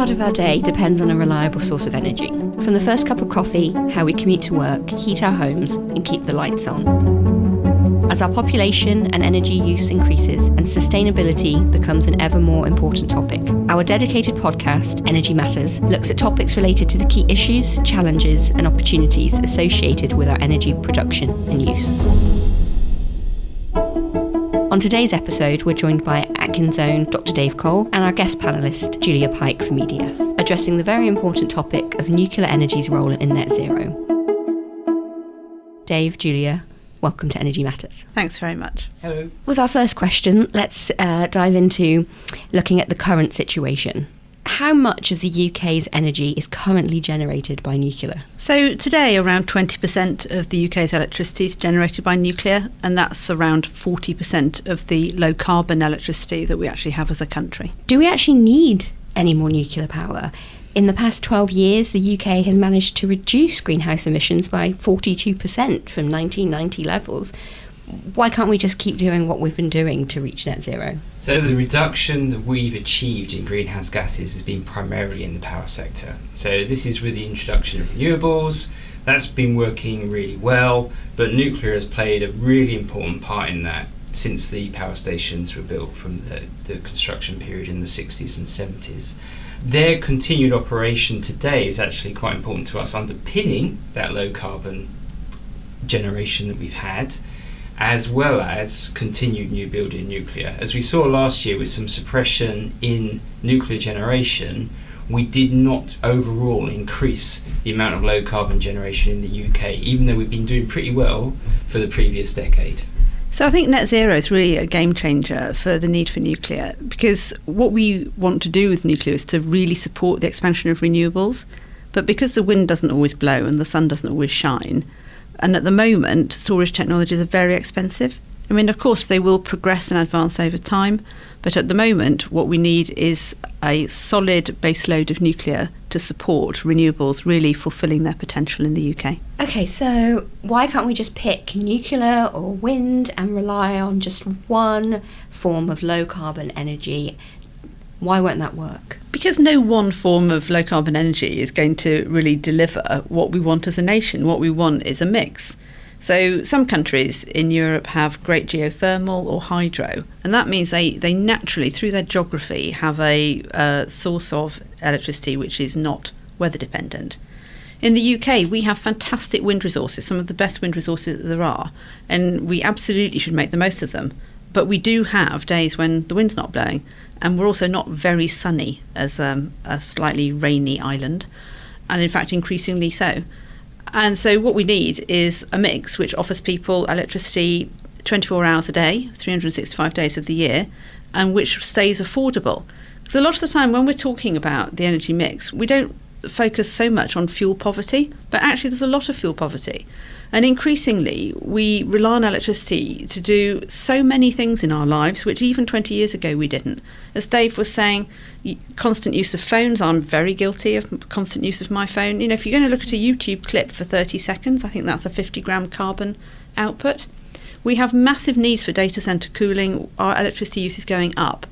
part of our day depends on a reliable source of energy. From the first cup of coffee, how we commute to work, heat our homes, and keep the lights on. As our population and energy use increases and sustainability becomes an ever more important topic, our dedicated podcast, Energy Matters, looks at topics related to the key issues, challenges, and opportunities associated with our energy production and use. On today's episode, we're joined by Atkins' own Dr. Dave Cole and our guest panellist, Julia Pyke from Media, addressing the very important topic of nuclear energy's role in net zero. Dave, Julia, welcome to Energy Matters. Thanks very much. Hello. With our first question, let's dive into looking at the current situation. How much of the UK's energy is currently generated by nuclear? So today, around 20% of the UK's electricity is generated by nuclear, and that's around 40% of the low-carbon electricity that we actually have as a country. Do we actually need any more nuclear power? In the past 12 years, the UK has managed to reduce greenhouse emissions by 42% from 1990 levels. Why can't we just keep doing what we've been doing to reach net zero? So the reduction that we've achieved in greenhouse gases has been primarily in the power sector. So this is with the introduction of renewables. That's been working really well, but nuclear has played a really important part in that since the power stations were built from the construction period in the 60s and 70s. Their continued operation today is actually quite important to us, underpinning that low carbon generation that we've had, as well as continued new build in nuclear. As we saw last year with some suppression in nuclear generation, we did not overall increase the amount of low carbon generation in the UK, even though we've been doing pretty well for the previous decade. So I think net zero is really a game changer for the need for nuclear, because what we want to do with nuclear is to really support the expansion of renewables. But because the wind doesn't always blow and the sun doesn't always shine, and at the moment, storage technologies are very expensive. I mean, of course, they will progress and advance over time, but at the moment, what we need is a solid baseload of nuclear to support renewables really fulfilling their potential in the UK. Okay, so why can't we just pick nuclear or wind and rely on just one form of low-carbon energy? Why won't that work? Because no one form of low-carbon energy is going to really deliver what we want as a nation. What we want is a mix. So some countries in Europe have great geothermal or hydro, and that means they naturally, through their geography, have a source of electricity which is not weather dependent. In the UK, we have fantastic wind resources, some of the best wind resources that there are, and we absolutely should make the most of them. But we do have days when the wind's not blowing, and we're also not very sunny as a slightly rainy island, and in fact increasingly so. And so what we need is a mix which offers people electricity 24 hours a day, 365 days of the year, and which stays affordable. Because a lot of the time when we're talking about the energy mix, we don't focus so much on fuel poverty, but actually there's a lot of fuel poverty. And increasingly, we rely on electricity to do so many things in our lives, which even 20 years ago we didn't. As Dave was saying, constant use of phones. I'm very guilty of constant use of my phone. You know, if you're going to look at a YouTube clip for 30 seconds, I think that's a 50-gram carbon output. We have massive needs for data centre cooling. Our electricity use is going up.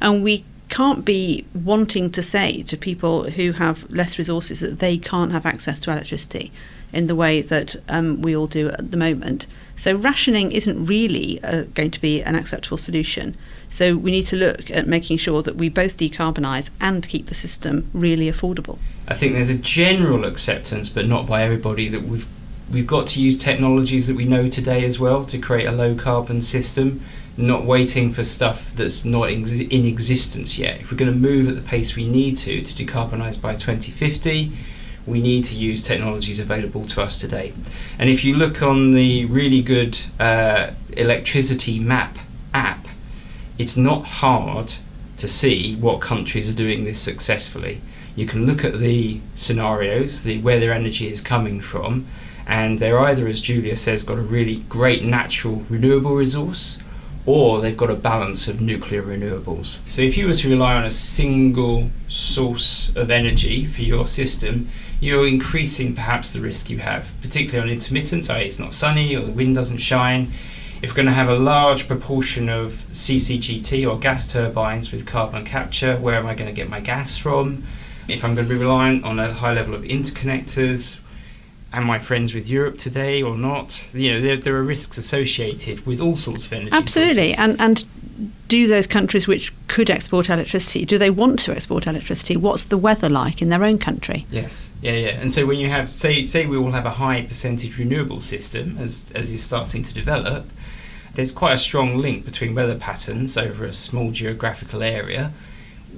And we can't be wanting to say to people who have less resources that they can't have access to electricity in the way that we all do at the moment. So rationing isn't really going to be an acceptable solution. So we need to look at making sure that we both decarbonise and keep the system really affordable. I think there's a general acceptance, but not by everybody, that we've got to use technologies that we know today as well to create a low carbon system, not waiting for stuff that's not in existence yet. If we're going to move at the pace we need to decarbonise by 2050, we need to use technologies available to us today. And if you look on the really good electricity map app, it's not hard to see what countries are doing this successfully. You can look at the scenarios, where their energy is coming from, and they're either, as Julia says, got a really great natural renewable resource, or they've got a balance of nuclear renewables. So if you were to rely on a single source of energy for your system, you're increasing perhaps the risk you have, particularly on intermittence, i.e. it's not sunny or the wind doesn't shine. If we're going to have a large proportion of CCGT or gas turbines with carbon capture, where am I going to get my gas from? If I'm going to be reliant on a high level of interconnectors, am I friends with Europe today or not? There are risks associated with all sorts of energy Absolutely. sources. And do those countries which could export electricity, do they want to export electricity? What's the weather like in their own country? Yes, yeah. And so when you have, say we all have a high percentage renewable system as is starting to develop, there's quite a strong link between weather patterns over a small geographical area.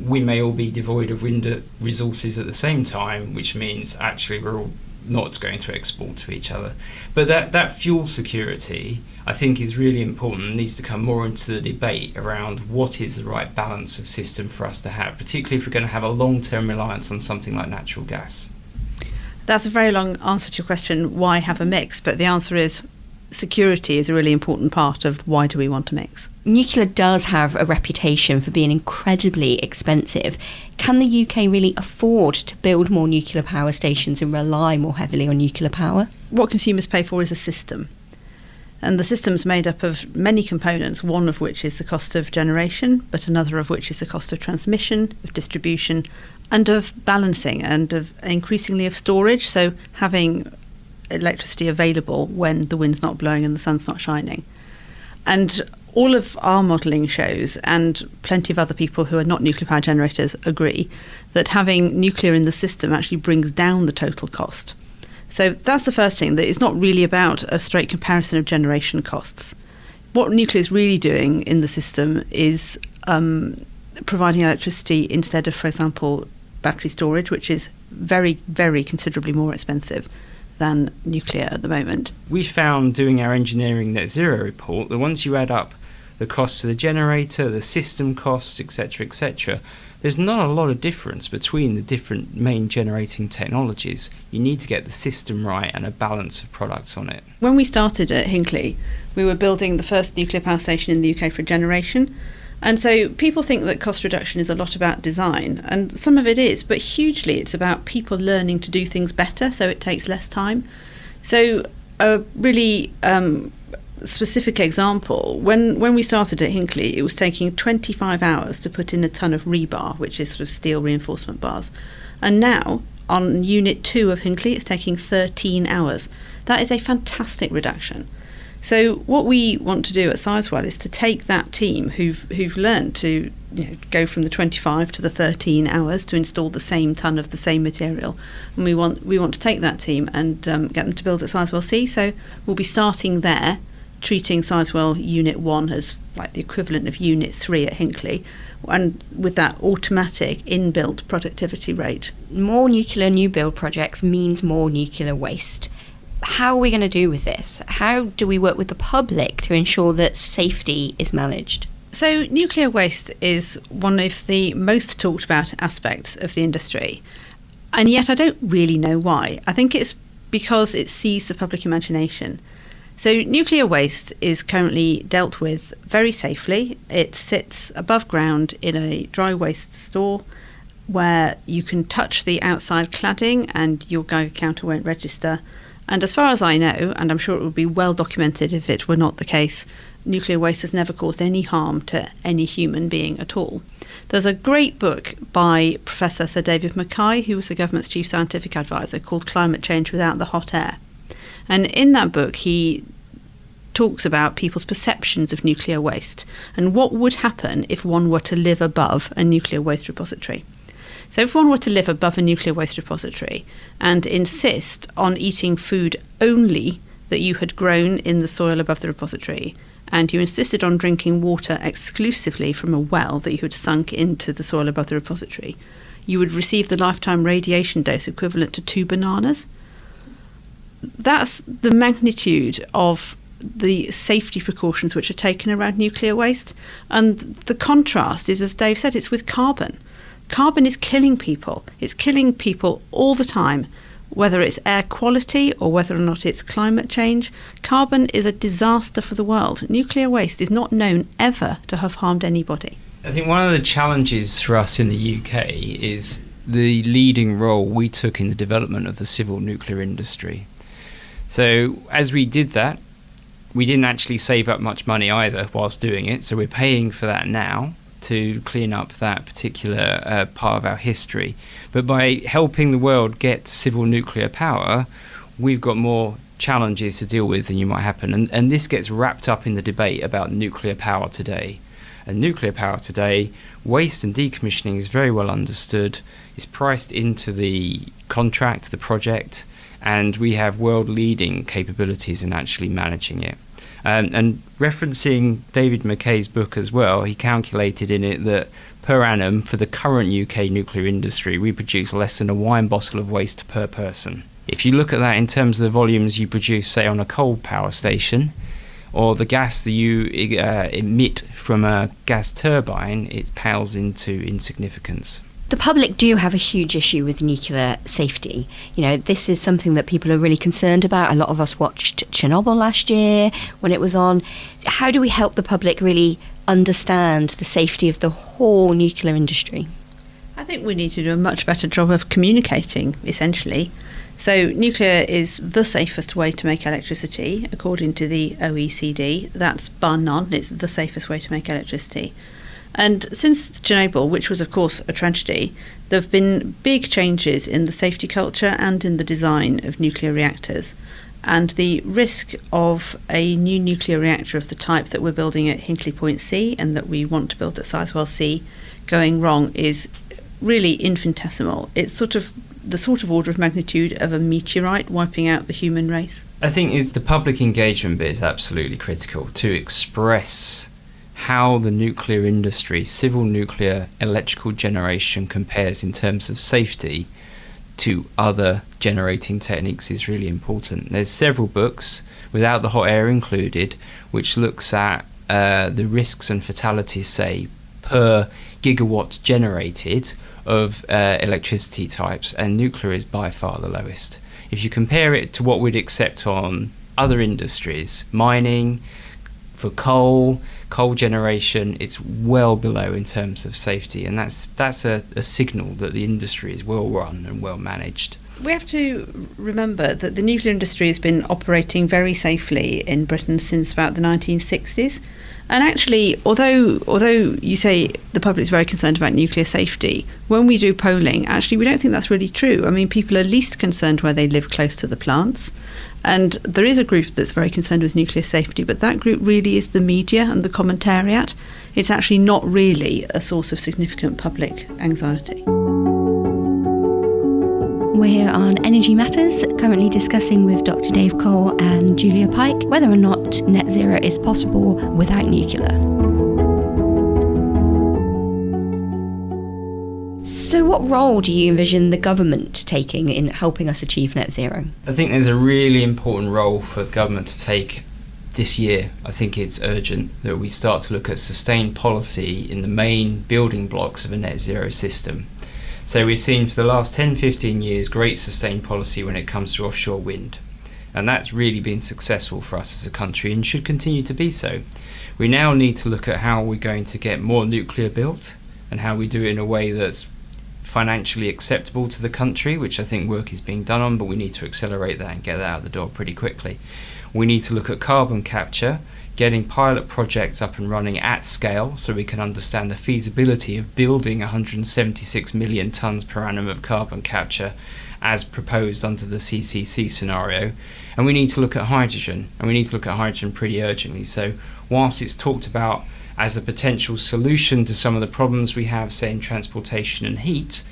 We may all be devoid of wind resources at the same time, which means actually we're all not going to export to each other. But that fuel security, I think, is really important and needs to come more into the debate around what is the right balance of system for us to have, particularly if we're going to have a long-term reliance on something like natural gas. That's a very long answer to your question, why have a mix? But the answer is security is a really important part of why do we want a mix. Nuclear does have a reputation for being incredibly expensive. Can the UK really afford to build more nuclear power stations and rely more heavily on nuclear power? What consumers pay for is a system. And the system's made up of many components, one of which is the cost of generation, but another of which is the cost of transmission, of distribution, and of balancing, and of increasingly of storage, so having electricity available when the wind's not blowing and the sun's not shining. And all of our modelling shows, and plenty of other people who are not nuclear power generators agree, that having nuclear in the system actually brings down the total cost. So that's the first thing, that it's not really about a straight comparison of generation costs. What nuclear is really doing in the system is providing electricity instead of, for example, battery storage, which is very, very considerably more expensive than nuclear at the moment. We found doing our engineering net zero report that once you add up the costs of the generator, the system costs, etc., there's not a lot of difference between the different main generating technologies. You need to get the system right and a balance of products on it. When we started at Hinkley, we were building the first nuclear power station in the UK for generation. And so people think that cost reduction is a lot about design, and some of it is, but hugely it's about people learning to do things better, so it takes less time. So a really specific example, when we started at Hinkley, it was taking 25 hours to put in a ton of rebar, which is sort of steel reinforcement bars. And now, on Unit 2 of Hinkley, it's taking 13 hours. That is a fantastic reduction. So what we want to do at Sizewell is to take that team who've learned to go from the 25 to the 13 hours to install the same ton of the same material, and we want to take that team and get them to build at Sizewell C. So we'll be starting there, treating Sizewell Unit 1 as like the equivalent of Unit 3 at Hinkley, and with that automatic inbuilt productivity rate. More nuclear new build projects means more nuclear waste. How are we going to do with this? How do we work with the public to ensure that safety is managed? So nuclear waste is one of the most talked about aspects of the industry, and yet I don't really know why. I think it's because it seized the public imagination. So nuclear waste is currently dealt with very safely. It sits above ground in a dry waste store where you can touch the outside cladding and your Geiger counter won't register. And as far as I know, and I'm sure it would be well documented if it were not the case, nuclear waste has never caused any harm to any human being at all. There's a great book by Professor Sir David Mackay, who was the government's chief scientific advisor, called Climate Change Without the Hot Air. And in that book, he talks about people's perceptions of nuclear waste and what would happen if one were to live above a nuclear waste repository. So if one were to live above a nuclear waste repository and insist on eating food only that you had grown in the soil above the repository, and you insisted on drinking water exclusively from a well that you had sunk into the soil above the repository, you would receive the lifetime radiation dose equivalent to 2 bananas. That's the magnitude of the safety precautions which are taken around nuclear waste. And the contrast is, as Dave said, it's with carbon. Carbon is killing people. It's killing people all the time, whether it's air quality or whether or not it's climate change. Carbon is a disaster for the world. Nuclear waste is not known ever to have harmed anybody. I think one of the challenges for us in the UK is the leading role we took in the development of the civil nuclear industry. So as we did that, we didn't actually save up much money either whilst doing it, so we're paying for that now to clean up that particular part of our history. But by helping the world get civil nuclear power, we've got more challenges to deal with than you might happen. And this gets wrapped up in the debate about nuclear power today. And nuclear power today, waste and decommissioning is very well understood. It's priced into the contract, the project, and we have world-leading capabilities in actually managing it. And referencing David McKay's book as well, he calculated in it that per annum for the current UK nuclear industry, we produce less than a wine bottle of waste per person. If you look at that in terms of the volumes you produce, say, on a coal power station, or the gas that you emit from a gas turbine, it pales into insignificance. The public do have a huge issue with nuclear safety. You know, this is something that people are really concerned about. A lot of us watched Chernobyl last year when it was on. How do we help the public really understand the safety of the whole nuclear industry? I think we need to do a much better job of communicating, essentially. So nuclear is the safest way to make electricity, according to the OECD. That's bar none. It's the safest way to make electricity. And since Chernobyl, which was of course a tragedy, there have been big changes in the safety culture and in the design of nuclear reactors. And the risk of a new nuclear reactor of the type that we're building at Hinkley Point C and that we want to build at Sizewell C going wrong is really infinitesimal. It's the sort of order of magnitude of a meteorite wiping out the human race. I think the public engagement bit is absolutely critical to express how the nuclear industry, civil nuclear electrical generation compares in terms of safety to other generating techniques is really important. There's several books, without the hot air included, which looks at the risks and fatalities, say, per gigawatt generated of electricity types, and nuclear is by far the lowest. If you compare it to what we'd accept on other industries, mining, for coal generation, it's well below in terms of safety, and that's a signal that the industry is well run and well managed. We have to remember that the nuclear industry has been operating very safely in Britain since about the 1960s. And actually, although you say the public is very concerned about nuclear safety, when we do polling, actually we don't think that's really true. I mean, people are least concerned where they live close to the plants. And there is a group that's very concerned with nuclear safety, but that group really is the media and the commentariat. It's actually not really a source of significant public anxiety. We're here on Energy Matters, currently discussing with Dr. Dave Cole and Julia Pyke whether or not net zero is possible without nuclear. So what role do you envision the government taking in helping us achieve net zero? I think there's a really important role for the government to take this year. I think it's urgent that we start to look at sustained policy in the main building blocks of a net zero system. So we've seen for the last 10-15 years great sustained policy when it comes to offshore wind, and that's really been successful for us as a country and should continue to be so. We now need to look at how we're going to get more nuclear built and how we do it in a way that's financially acceptable to the country, which I think work is being done on, but we need to accelerate that and get that out the door pretty quickly. We need to look at carbon capture, getting pilot projects up and running at scale so we can understand the feasibility of building 176 million tonnes per annum of carbon capture as proposed under the CCC scenario. And we need to look at hydrogen, and we need to look at hydrogen pretty urgently. So whilst it's talked about as a potential solution to some of the problems we have, say, in transportation and heat,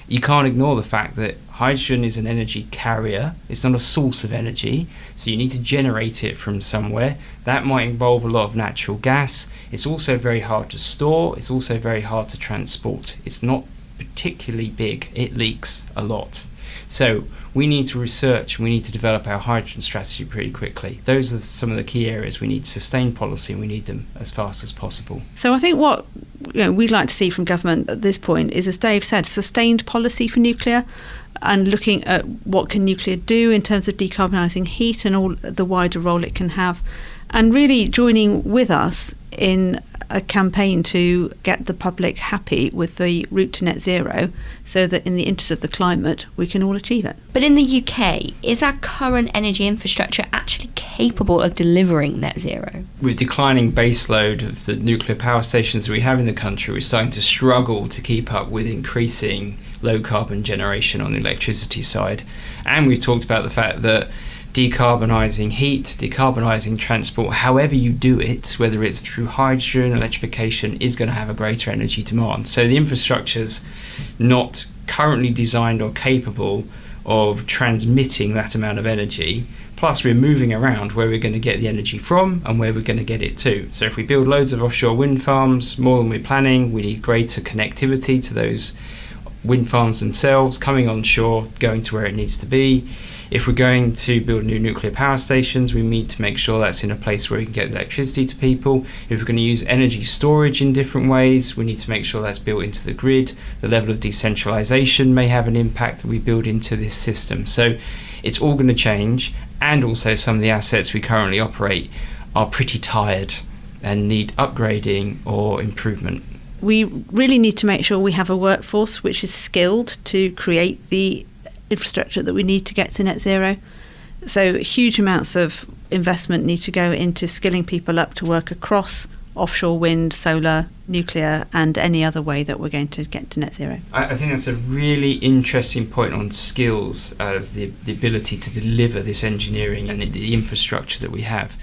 you can't ignore the fact that hydrogen is an energy carrier. It's not a source of energy, so you need to generate it from somewhere. That might involve a lot of natural gas. It's also very hard to store. It's also very hard to transport. It's not particularly big. It leaks a lot. So we need to research, we need to develop our hydrogen strategy pretty quickly. Those are some of the key areas we need sustained policy, and we need them as fast as possible. So I think what we'd like to see from government at this point is, as Dave said, sustained policy for nuclear and looking at what can nuclear do in terms of decarbonising heat and all the wider role it can have, and really joining with us in a campaign to get the public happy with the route to net zero, so that in the interest of the climate we can all achieve it. But in the UK, is our current energy infrastructure actually capable of delivering net zero? With declining baseload of the nuclear power stations that we have in the country, we're starting to struggle to keep up with increasing low carbon generation on the electricity side. And we've talked about the fact that decarbonising heat, decarbonising transport, however you do it, whether it's through hydrogen, electrification, is going to have a greater energy demand. So the infrastructure's not currently designed or capable of transmitting that amount of energy. Plus we're moving around where we're going to get the energy from and where we're going to get it to. So if we build loads of offshore wind farms, more than we're planning, we need greater connectivity to those wind farms themselves, coming onshore, going to where it needs to be. If we're going to build new nuclear power stations, we need to make sure that's in a place where we can get electricity to people. If we're going to use energy storage in different ways, we need to make sure that's built into the grid. The level of decentralization may have an impact that we build into this system. So it's all going to change, and also some of the assets we currently operate are pretty tired and need upgrading or improvement. We really need to make sure we have a workforce which is skilled to create the infrastructure that we need to get to net zero. So huge amounts of investment need to go into skilling people up to work across offshore wind, solar, nuclear, and any other way that we're going to get to net zero. I think that's a really interesting point on skills as the ability to deliver this engineering and the infrastructure that we have.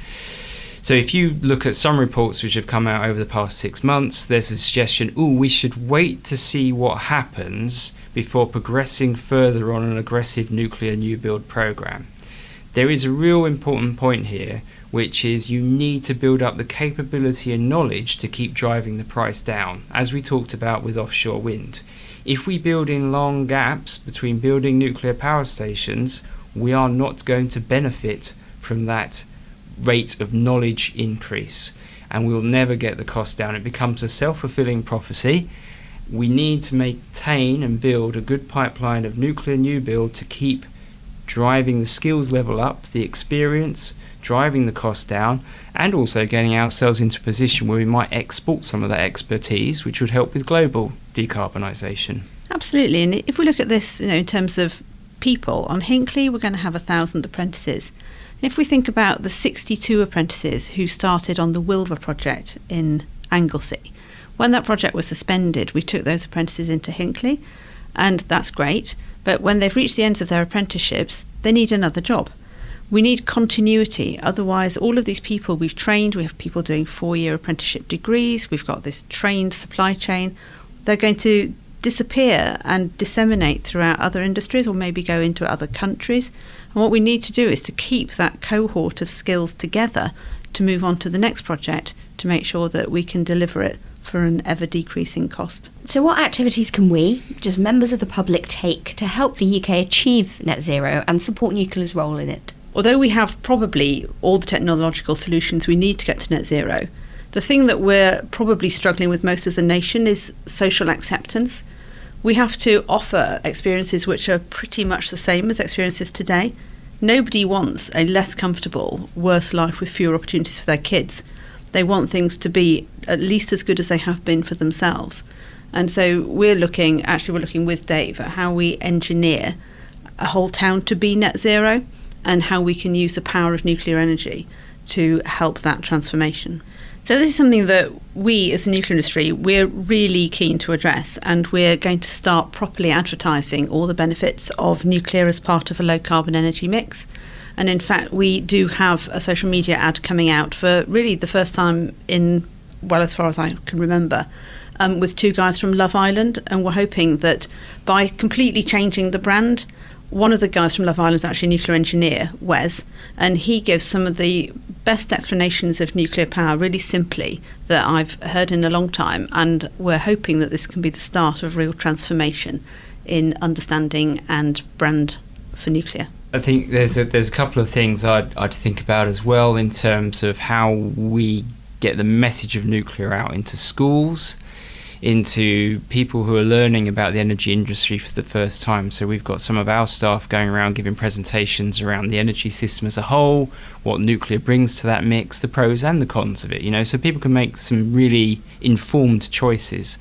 So if you look at some reports which have come out over the past 6 months, there's a suggestion, we should wait to see what happens before progressing further on an aggressive nuclear new build program. There is a real important point here, which is you need to build up the capability and knowledge to keep driving the price down, as we talked about with offshore wind. If we build in long gaps between building nuclear power stations, we are not going to benefit from that rate of knowledge increase, and we will never get the cost down. It becomes a self-fulfilling prophecy. We need to maintain and build a good pipeline of nuclear new build to keep driving the skills level up, the experience, driving the cost down, and also getting ourselves into a position where we might export some of that expertise, which would help with global decarbonisation. Absolutely. And if we look at this, in terms of people, on Hinkley we're going to have 1,000 apprentices. If we think about the 62 apprentices who started on the Wilver project in Anglesey, when that project was suspended, we took those apprentices into Hinkley, and that's great. But when they've reached the ends of their apprenticeships, they need another job. We need continuity. Otherwise, all of these people we've trained, we have people doing 4-year apprenticeship degrees, we've got this trained supply chain, they're going to disappear and disseminate throughout other industries or maybe go into other countries. And what we need to do is to keep that cohort of skills together to move on to the next project to make sure that we can deliver it for an ever decreasing cost. So what activities can we, just members of the public, take to help the UK achieve net zero and support nuclear's role in it? Although we have probably all the technological solutions we need to get to net zero, the thing that we're probably struggling with most as a nation is social acceptance. We have to offer experiences which are pretty much the same as experiences today. Nobody wants a less comfortable, worse life with fewer opportunities for their kids. They want things to be at least as good as they have been for themselves. And so we're looking with Dave at how we engineer a whole town to be net zero and how we can use the power of nuclear energy to help that transformation. So this is something that we as a nuclear industry, we're really keen to address, and we're going to start properly advertising all the benefits of nuclear as part of a low carbon energy mix. And in fact, we do have a social media ad coming out for really the first time in, well, as far as I can remember, with 2 guys from Love Island. And we're hoping that by completely changing the brand, one of the guys from Love Island is actually a nuclear engineer, Wes, and he gives some of the best explanations of nuclear power really simply that I've heard in a long time. And we're hoping that this can be the start of real transformation in understanding and brand for nuclear. I think there's a couple of things I'd think about as well in terms of how we get the message of nuclear out into schools. into people who are learning about the energy industry for the first time. So we've got some of our staff going around giving presentations around the energy system as a whole, what nuclear brings to that mix, the pros and the cons of it, so people can make some really informed choices.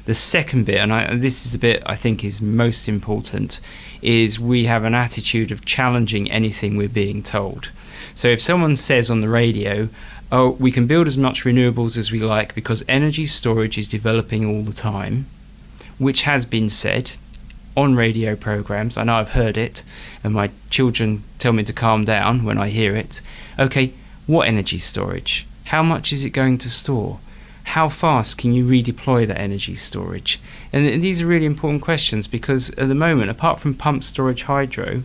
The second bit, and this is the bit I think is most important, is we have an attitude of challenging anything we're being told. So if someone says on the radio, oh, we can build as much renewables as we like because energy storage is developing all the time, which has been said on radio programs. I know I've heard it, and my children tell me to calm down when I hear it. Okay, what energy storage? How much is it going to store? How fast can you redeploy that energy storage? And these are really important questions because at the moment, apart from pump storage hydro,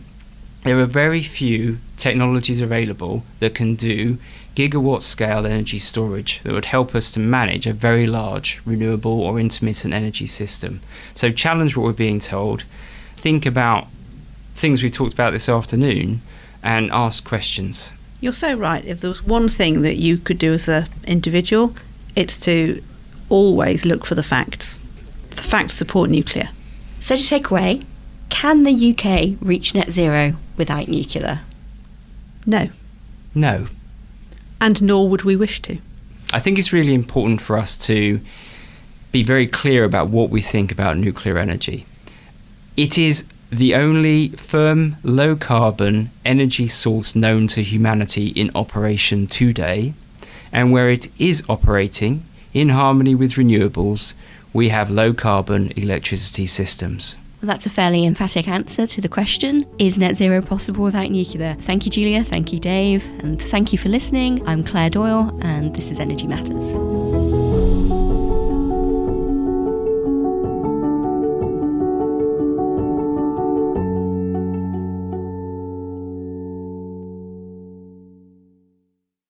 there are very few technologies available that can do gigawatt scale energy storage that would help us to manage a very large renewable or intermittent energy system. So challenge what we're being told, think about things we talked about this afternoon, and ask questions. You're so right. If there was one thing that you could do as an individual, it's to always look for the facts. The facts support nuclear. So to take away, can the UK reach net zero without nuclear? No. No. And nor would we wish to. I think it's really important for us to be very clear about what we think about nuclear energy. It is the only firm, low-carbon energy source known to humanity in operation today, and where it is operating in harmony with renewables, we have low-carbon electricity systems. Well, that's a fairly emphatic answer to the question, is net zero possible without nuclear? Thank you, Julia. Thank you, Dave. And thank you for listening. I'm Claire Doyle, and this is Energy Matters.